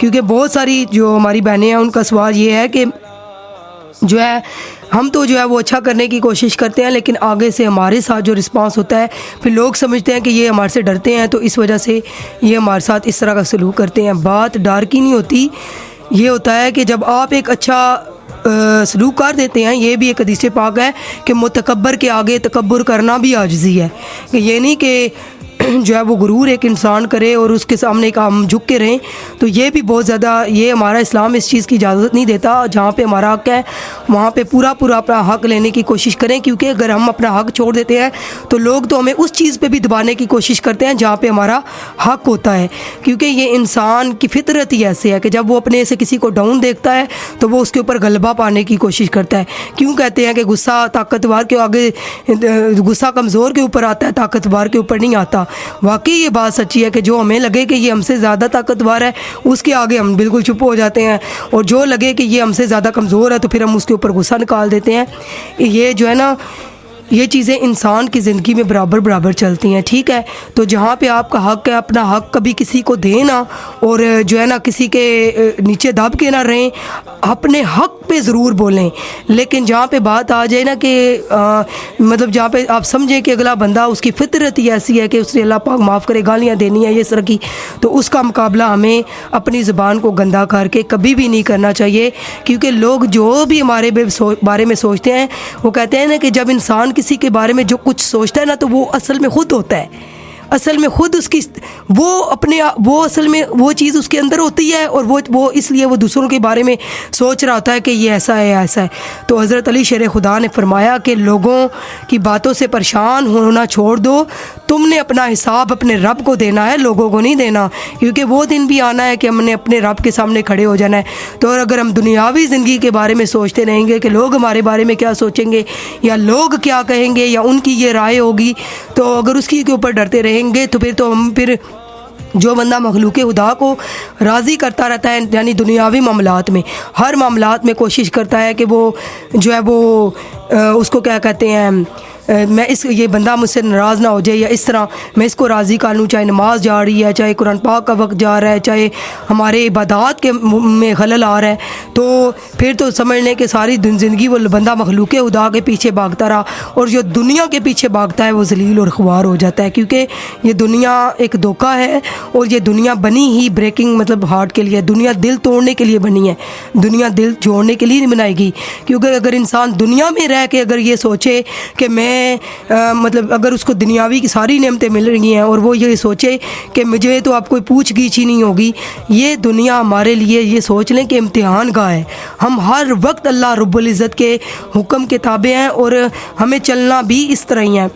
کیونکہ بہت ساری جو ہماری بہنیں ہیں ان کا سوال یہ ہے کہ جو ہے ہم تو جو ہے وہ اچھا کرنے کی کوشش کرتے ہیں، لیکن آگے سے ہمارے ساتھ جو رسپانس ہوتا ہے پھر لوگ سمجھتے ہیں کہ یہ ہمارے سے ڈرتے ہیں، تو اس وجہ سے یہ ہمارے ساتھ اس طرح کا سلوک کرتے ہیں۔ بات ڈر کی نہیں ہوتی، یہ ہوتا ہے کہ جب آپ ایک اچھا سلوک کر دیتے ہیں، یہ بھی ایک حدیث پاک ہے کہ متکبر کے آگے تکبر کرنا بھی عاجزی ہے، کہ یہ نہیں کہ جو ہے وہ غرور ایک انسان کرے اور اس کے سامنے کا ہم جھک کے رہیں، تو یہ بھی بہت زیادہ، یہ ہمارا اسلام اس چیز کی اجازت نہیں دیتا۔ جہاں پہ ہمارا حق ہے وہاں پہ پورا اپنا حق لینے کی کوشش کریں، کیونکہ اگر ہم اپنا حق چھوڑ دیتے ہیں تو لوگ تو ہمیں اس چیز پہ بھی دبانے کی کوشش کرتے ہیں جہاں پہ ہمارا حق ہوتا ہے، کیونکہ یہ انسان کی فطرت ہی ایسے ہے کہ جب وہ اپنے سے کسی کو ڈاؤن دیکھتا ہے تو وہ اس کے اوپر غلبہ پانے کی کوشش کرتا ہے۔ کیوں کہتے ہیں کہ غصہ طاقتور کے آگے، غصہ کمزور کے اوپر آتا ہے، طاقتور کے اوپر نہیں آتا۔ واقعی یہ بات سچی ہے کہ جو ہمیں لگے کہ یہ ہم سے زیادہ طاقتور ہے اس کے آگے ہم بالکل چپ ہو جاتے ہیں، اور جو لگے کہ یہ ہم سے زیادہ کمزور ہے تو پھر ہم اس کے اوپر غصہ نکال دیتے ہیں۔ یہ جو ہے نا، یہ چیزیں انسان کی زندگی میں برابر چلتی ہیں، ٹھیک ہے؟ تو جہاں پہ آپ کا حق ہے، اپنا حق کبھی کسی کو دیں نا، اور جو ہے نا کسی کے نیچے دب کے نہ رہیں، اپنے حق پہ ضرور بولیں، لیکن جہاں پہ بات آ جائے نا کہ مطلب جہاں پہ آپ سمجھیں کہ اگلا بندہ اس کی فطرت ہی ایسی ہے کہ اس نے اللہ پاک معاف کرے گالیاں دینی ہیں یہ طرح کی، تو اس کا مقابلہ ہمیں اپنی زبان کو گندا کر کے کبھی بھی نہیں کرنا چاہیے، کیونکہ لوگ جو بھی ہمارے بارے میں سوچتے ہیں وہ کہتے ہیں نا کہ جب انسان کسی کے بارے میں جو کچھ سوچتا ہے نا تو وہ اصل میں خود ہوتا ہے، اصل میں خود اس کی وہ اصل میں وہ چیز اس کے اندر ہوتی ہے، اور وہ اس لیے وہ دوسروں کے بارے میں سوچ رہا ہوتا ہے کہ یہ ایسا ہے ایسا ہے۔ تو حضرت علی شیر خدا نے فرمایا کہ لوگوں کی باتوں سے پریشان ہونا چھوڑ دو، تم نے اپنا حساب اپنے رب کو دینا ہے، لوگوں کو نہیں دینا، کیونکہ وہ دن بھی آنا ہے کہ ہم نے اپنے رب کے سامنے کھڑے ہو جانا ہے۔ تو اگر ہم دنیاوی زندگی کے بارے میں سوچتے رہیں گے کہ لوگ ہمارے بارے میں کیا سوچیں گے یا لوگ کیا کہیں گے یا ان کی یہ رائے ہوگی، تو اگر اس کی کے اوپر ڈرتے رہیں گے تو پھر جو بندہ مخلوق خدا کو راضی کرتا رہتا ہے، یعنی دنیاوی معاملات میں، ہر معاملات میں کوشش کرتا ہے کہ وہ جو ہے وہ اس کو کیا کہتے ہیں، یہ بندہ مجھ سے ناراض نہ ہو جائے، یا اس طرح میں اس کو راضی کر لوں، چاہے نماز جا رہی ہے، چاہے قرآن پاک کا وقت جا رہا ہے، چاہے ہمارے عبادات کے میں خلل آ رہا ہے، تو پھر تو سمجھ لیں کہ ساری زندگی وہ بندہ مخلوق خدا کے پیچھے بھاگتا رہا، اور جو دنیا کے پیچھے بھاگتا ہے وہ ذلیل اور خوار ہو جاتا ہے، کیونکہ یہ دنیا ایک دھوکہ ہے، اور یہ دنیا بنی ہی بریکنگ مطلب ہارٹ کے لیے، دنیا دل توڑنے کے لیے بنی ہے، دنیا دل جوڑنے کے لیے نہیں بنائے گی۔ کیونکہ اگر انسان دنیا میں رہ کے اگر یہ سوچے کہ میں مطلب اگر اس کو دنیاوی کی ساری نعمتیں مل رہی ہیں اور وہ یہ سوچے کہ مجھے تو اب کوئی پوچھ گیچھ ہی نہیں ہوگی، یہ دنیا ہمارے لیے یہ سوچ لیں کہ امتحان گاہ ہے، ہم ہر وقت اللہ رب العزت کے حکم کے تابع ہیں اور ہمیں چلنا بھی اس طرح ہی ہے۔